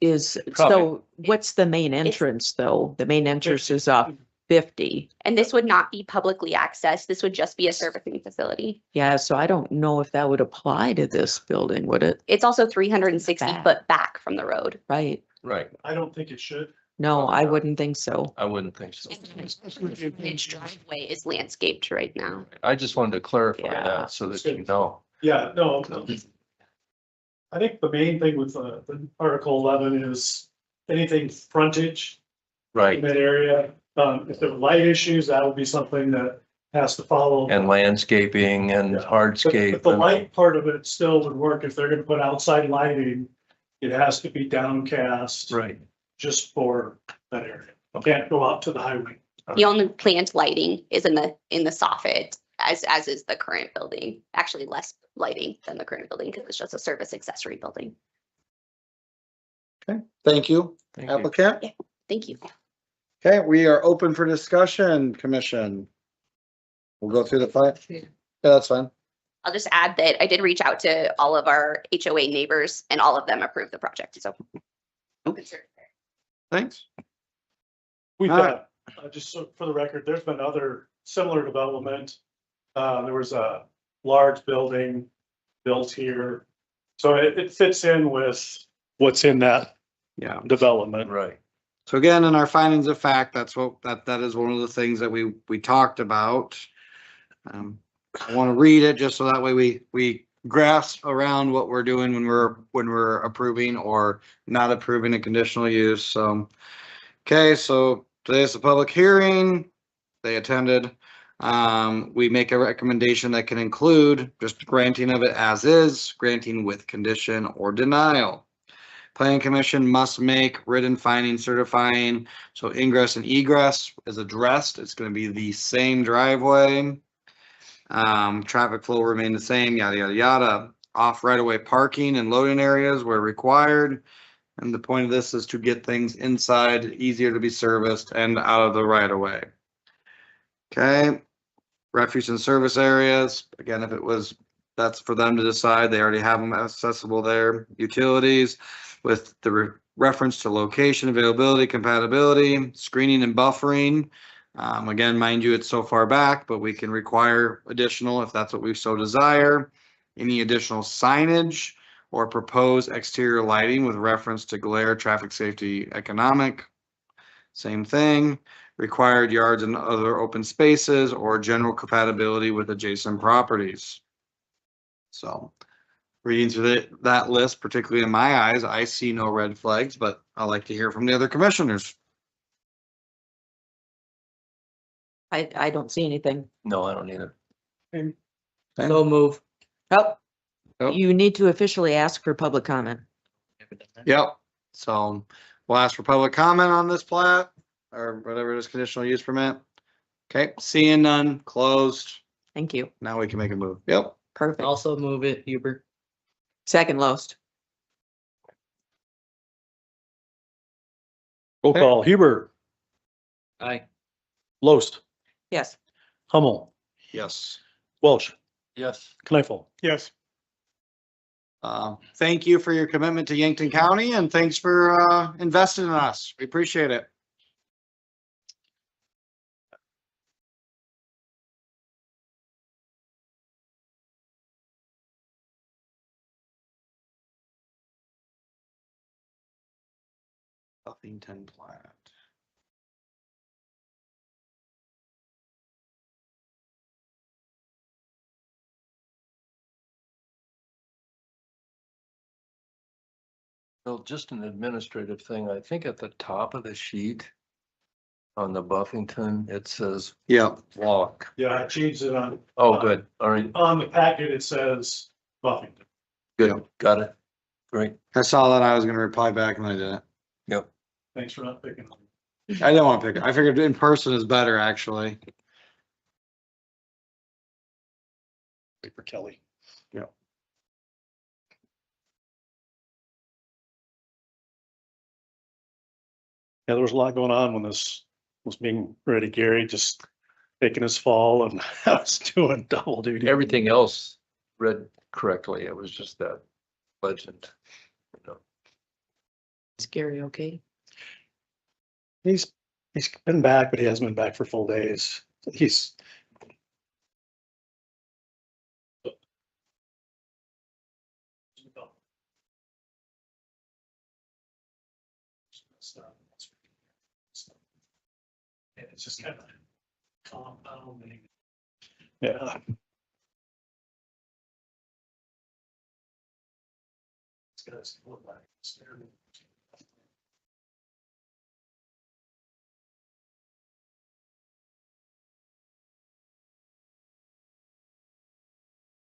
S2: Is,
S5: Probably.
S2: so what's the main entrance though? The main entrance is off 50.
S10: And this would not be publicly accessed. This would just be a servicing facility.
S2: Yeah, so I don't know if that would apply to this building, would it?
S10: It's also 360
S2: Back.
S10: foot back from the road.
S2: Right.
S5: Right.
S3: I don't think it should.
S2: No, I wouldn't think so.
S5: I wouldn't think so.
S10: Each driveway is landscaped right now.
S5: I just wanted to clarify
S2: Yeah.
S5: that so that you know.
S3: Yeah, no. I think the main thing with the Article 11 is anything frontage in
S5: Right,
S3: that area. If there are light issues, that would be something that has to follow.
S5: and landscaping and
S3: Yeah.
S5: hardscape.
S3: But the light part of it still would work. If they're gonna put outside lighting, it has to be downcast.
S5: Right,
S3: Just for that area. Can't go out to the highway.
S10: The only planned lighting is in the soffit, as is the current building. Actually, less lighting than the current building because it's just a service accessory building.
S1: Thank you,
S5: thank you.
S1: applicant.
S10: Thank you.
S1: Okay, we are open for discussion, commission. We'll go through the five. Yeah, that's fine.
S10: I'll just add that I did reach out to all of our HOA neighbors and all of them approved the project, so.
S1: Thanks.
S3: We've
S1: Alright.
S3: got, just so for the record, there's been other similar development. There was a large building built here. So it fits in with what's in that
S1: Yeah.
S3: development.
S5: Right,
S1: So again, in our findings of fact, that's what, that is one of the things that we talked about. I want to read it just so that way we grasp around what we're doing when we're approving or not approving a conditional use. So, okay, so today's the public hearing. They attended. We make a recommendation that can include just granting of it as is, granting with condition or denial. Planning Commission must make written finding certifying, so ingress and egress is addressed. It's gonna be the same driveway. Traffic flow remain the same, yada, yada, yada. Off right-of-way parking and loading areas where required. And the point of this is to get things inside, easier to be serviced and out of the right-of-way. Okay, refuse and service areas, again, if it was, that's for them to decide, they already have them accessible there. Utilities with the reference to location, availability, compatibility, screening and buffering. Again, mind you, it's so far back, but we can require additional if that's what we so desire. Any additional signage or proposed exterior lighting with reference to glare, traffic safety, economic. Same thing. Required yards and other open spaces or general compatibility with adjacent properties. So reading through that list, particularly in my eyes, I see no red flags, but I'd like to hear from the other commissioners.
S2: I don't see anything.
S5: no, I don't need it.
S4: So move.
S2: Oh,
S1: Oh.
S2: you need to officially ask for public comment.
S1: Yep, so we'll ask for public comment on this plat or whatever it is, conditional use permit. Okay, seeing none, closed.
S2: Thank you.
S1: Now we can make a move. Yep.
S2: Perfect.
S4: Also move it, Huber.
S2: Second lowest.
S3: Roll call, Huber,
S4: Aye.
S3: Loest,
S2: Yes.
S3: Hummel,
S1: Yes.
S3: Welch,
S5: Yes,
S3: Kneifel.
S7: Yes,
S1: Thank you for your commitment to Yankton County and thanks for investing in us. We appreciate it. Buffington plat.
S5: well, just an administrative thing, I think at the top of the sheet on the Buffington, it says
S1: Yep.
S5: walk.
S3: Yeah, I changed it on,
S5: Oh, good, all right,
S3: on the packet, it says Buffington.
S5: good, got it, great,
S1: I saw that. I was gonna reply back and I didn't.
S5: yep.
S3: Thanks for not picking.
S1: I didn't want to pick it. I figured in person is better, actually.
S3: Wait for Kelly.
S1: Yeah.
S3: Yeah, there was a lot going on when this was being ready. Gary just taking his fall and I was doing double duty.
S5: Everything else read correctly, it was just that legend, you know.
S2: Scary, okay?
S3: He's been back, but he hasn't been back for full days. He's. And it's just kind of compounding. Yeah. It's gonna look like it's there.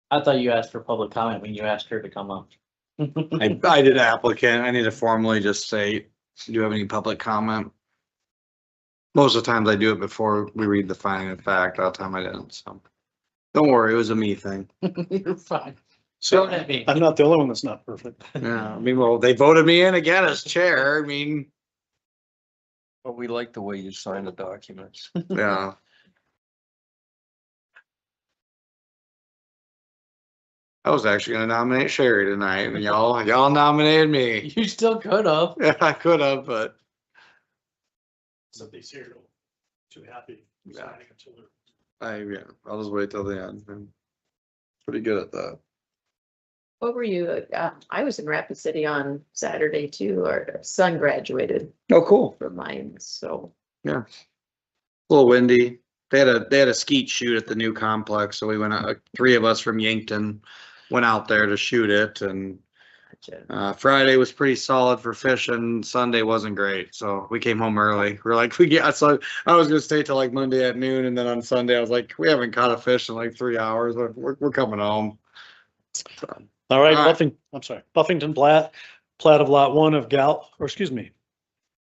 S4: I thought you asked for public comment when you asked her to come up.
S1: I did applicant. I need to formally just say, do you have any public comment? Most of the times I do it before we read the finding of fact. All the time I didn't, so. Don't worry, it was a me thing.
S4: You're fine.
S3: So
S4: Don't at me.
S3: I'm not the only one that's not perfect.
S1: Yeah, I mean, well, they voted me in again as chair. I mean,
S5: But we like the way you sign the documents.
S1: yeah. I was actually gonna nominate Sherry tonight, and y'all nominated me.
S4: You still could have.
S1: Yeah, I could have, but
S3: Somebody's here. Too happy.
S1: Yeah.
S3: signing until they're-
S1: yeah, I'll just wait till the end. I'm pretty good at that.
S2: What were you, I was in Rapid City on Saturday too, our son graduated
S1: Oh, cool.
S2: from mine, so.
S1: A little windy. They had a skeet shoot at the new complex, so we went, 3 of us from Yankton went out there to shoot it, and Friday was pretty solid for fishing. Sunday wasn't great, so we came home early. We're like, so I was gonna stay till like Monday at noon, and then on Sunday I was like, we haven't caught a fish in like 3 hours. We're coming home. So,
S3: All right,
S1: All right.
S3: Buffington plat of lot 1 of or excuse me.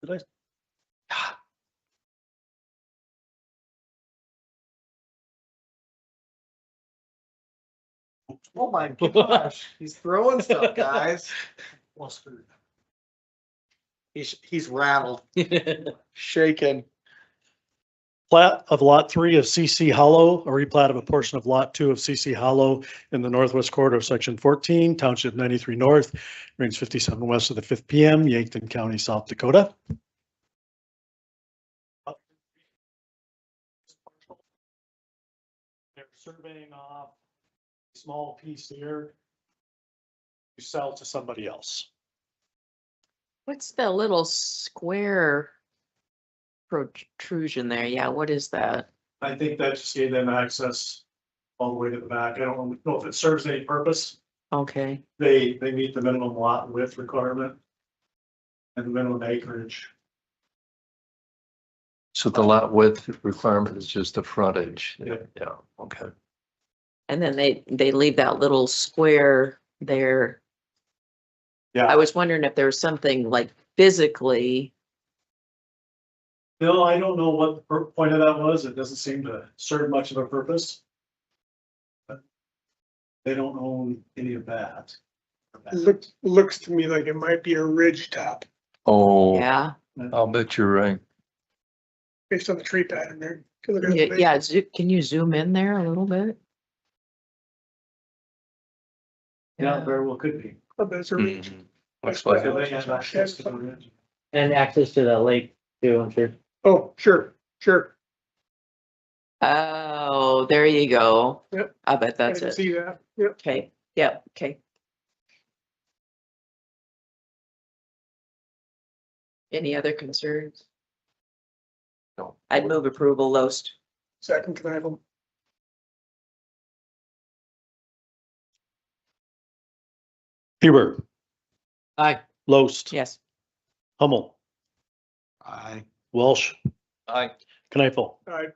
S3: Did I?
S1: oh my gosh, he's throwing stuff, guys. He's rattled, shaken.
S3: Plat of lot 3 of CC Hollow, a replat of a portion of lot 2 of CC Hollow in the northwest quarter of section 14, township 93 north, range 57 west of the 5th PM, Yankton County, South Dakota. They're surveying off a small piece here to sell to somebody else.
S2: What's the little square protrusion there? Yeah, what is that?
S3: I think that just gave them access all the way to the back. I don't know if it serves any purpose.
S2: Okay,
S3: They meet the minimum lot width requirement and the minimum acreage.
S5: So the lot width requirement is just the frontage.
S3: Yeah.
S5: Yeah, okay.
S2: and then they leave that little square there. I
S3: Yeah,
S2: was wondering if there was something like physically,
S3: Bill, I don't know what the point of that was. It doesn't seem to serve much of a purpose. But they don't own any of that.
S7: Looks to me like it might be a ridge top
S5: Oh,
S2: yeah,
S5: I'll bet you're right.
S7: based on the tree pattern there. If you look at the
S2: yeah, can you zoom in there a little bit?
S3: Yeah, very well could be.
S7: I bet it's a ridge.
S5: Mhm. Looks like
S3: So
S5: it.
S3: they have access to the ridge.
S4: And access to that lake too, I'm sure.
S7: Oh, sure.
S2: Oh, there you go.
S7: Yep.
S2: I bet
S7: I
S2: that's
S7: can
S2: it.
S7: see that. Yep.
S2: Okay, yeah, okay. Any other concerns?
S5: No.
S2: I'd move approval, Loest.
S7: Second, can I have them?
S3: Hebert,
S4: Aye.
S3: Loest,
S2: Yes.
S3: Hummel,
S1: I
S3: Welsh,
S5: Aye.
S3: Kneifel.
S7: All right.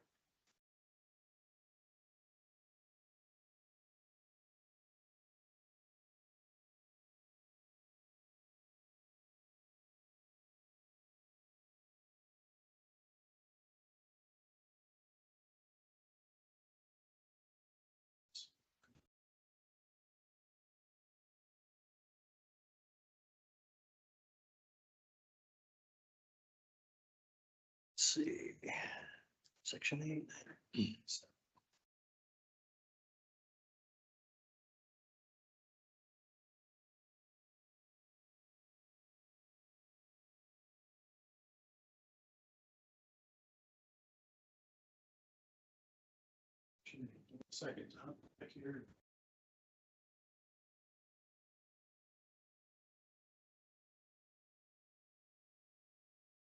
S3: Let's see, section 8. Second, huh? Back here.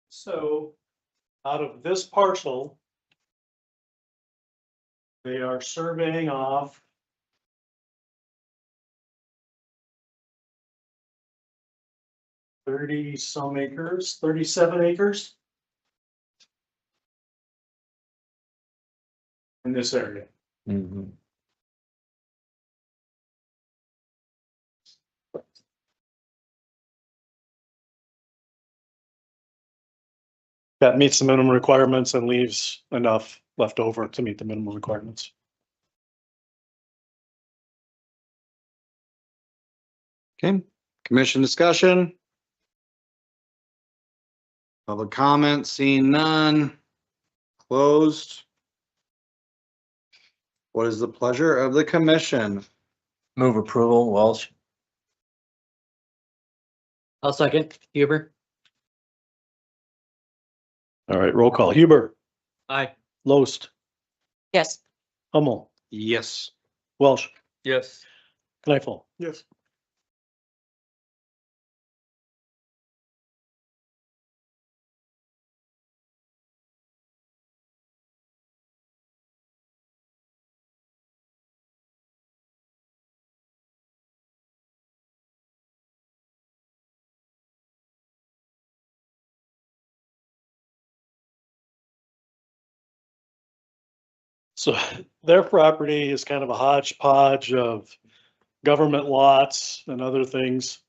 S3: So out of this parcel, they are surveying off 30 some acres, 37 acres in this area.
S5: Mhm.
S3: That meets the minimum requirements and leaves enough left over to meet the minimum requirements.
S1: Okay, commission discussion. Public comment, seeing none. Closed. What is the pleasure of the commission?
S5: Move approval, Welsh.
S4: I'll second. Huber?
S3: All right, roll call. Huber,
S4: Aye.
S3: Loest,
S2: Yes.
S3: Hummel,
S1: Yes.
S3: Welsh,
S5: Yes.
S3: Knifel.
S7: Yes.
S3: So their property is kind of a hodgepodge of government lots and other things.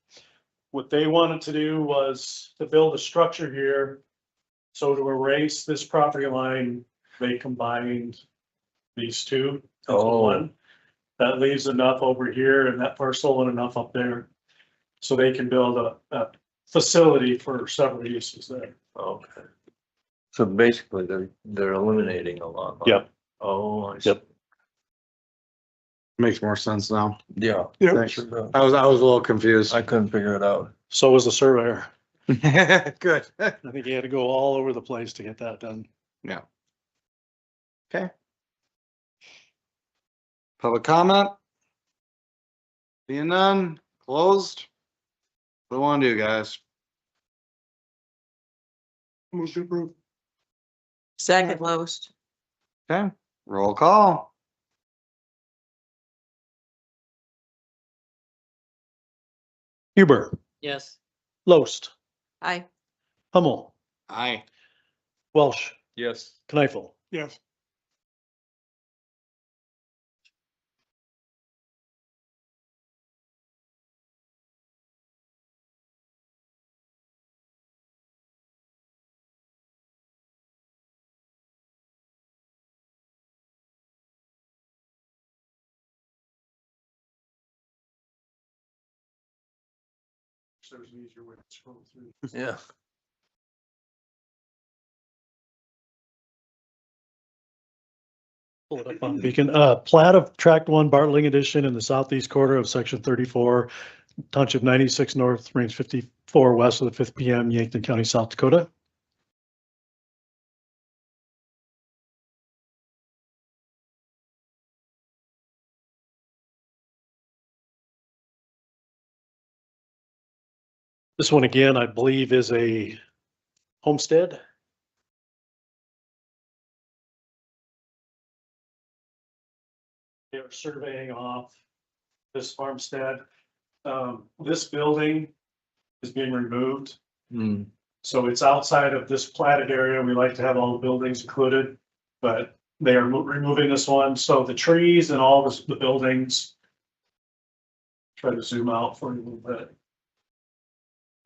S3: What they wanted to do was to build a structure here. So to erase this property line, they combined these two into
S5: Oh.
S3: one. That leaves enough over here and that parcel and enough up there. So they can build a facility for several uses there.
S5: Okay. So basically, they're eliminating a lot.
S3: Yep.
S5: Oh, I see.
S3: Yep.
S1: Makes more sense now.
S5: Yeah.
S7: Yep.
S1: Thanks.
S5: Sure does.
S1: I was a little confused.
S5: I couldn't figure it out.
S3: So was the surveyor.
S1: Good.
S3: I think he had to go all over the place to get that done.
S1: Yeah. Okay. Public comment? Being none, closed. What do we want to do, guys?
S7: Move to approve.
S2: Second lowest.
S1: Okay, roll call.
S3: Huber,
S4: Yes.
S3: Loest,
S2: Aye.
S3: Hummel,
S1: Aye.
S3: Welsh,
S5: Yes.
S3: Knifel.
S7: Yes.
S3: There's an easier way to scroll through.
S5: Yeah.
S3: Pull it up on Beacon. Plat of Tract 1 Bartling Edition in the southeast quarter of Section 34, Township 96 North, Range 54 west of the 5th PM, Yankton County, South Dakota. This one again, I believe, is a homestead. They are surveying off this farmstead. This building is being removed.
S5: Hmm.
S3: So it's outside of this platted area. We like to have all the buildings included, but they are removing this one. So the trees and all the buildings. Try to zoom out for you a little bit.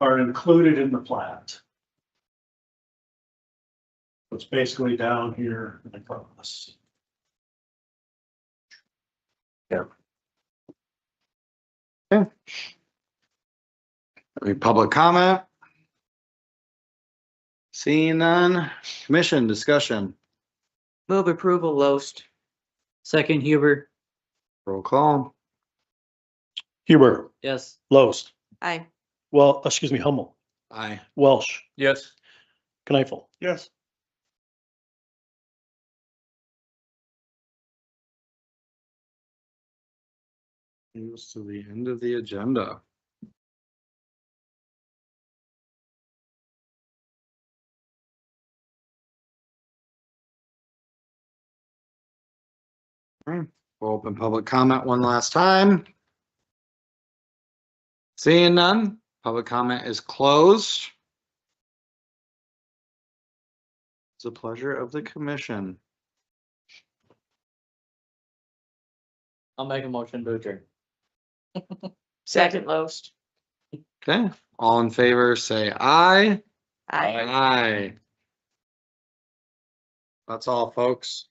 S3: Are included in the plat. It's basically down here across.
S1: Any public comment? Seeing none, commission discussion,
S2: Move approval lowest.
S4: Second. Huber?
S1: roll call.
S3: Huber,
S4: Yes.
S3: Loest,
S2: Aye.
S3: well, excuse me, Hummel,
S1: Aye.
S3: Welsh,
S5: Yes.
S3: Knifel.
S7: Yes.
S1: Brings us to the end of the agenda. We'll open public comment one last time. Seeing none, public comment is closed. It's a pleasure of the commission.
S4: I'll make a motion to adjourn.
S2: Second lowest.
S1: Okay, all in favor, say aye.
S2: Aye.
S1: Aye. That's all, folks.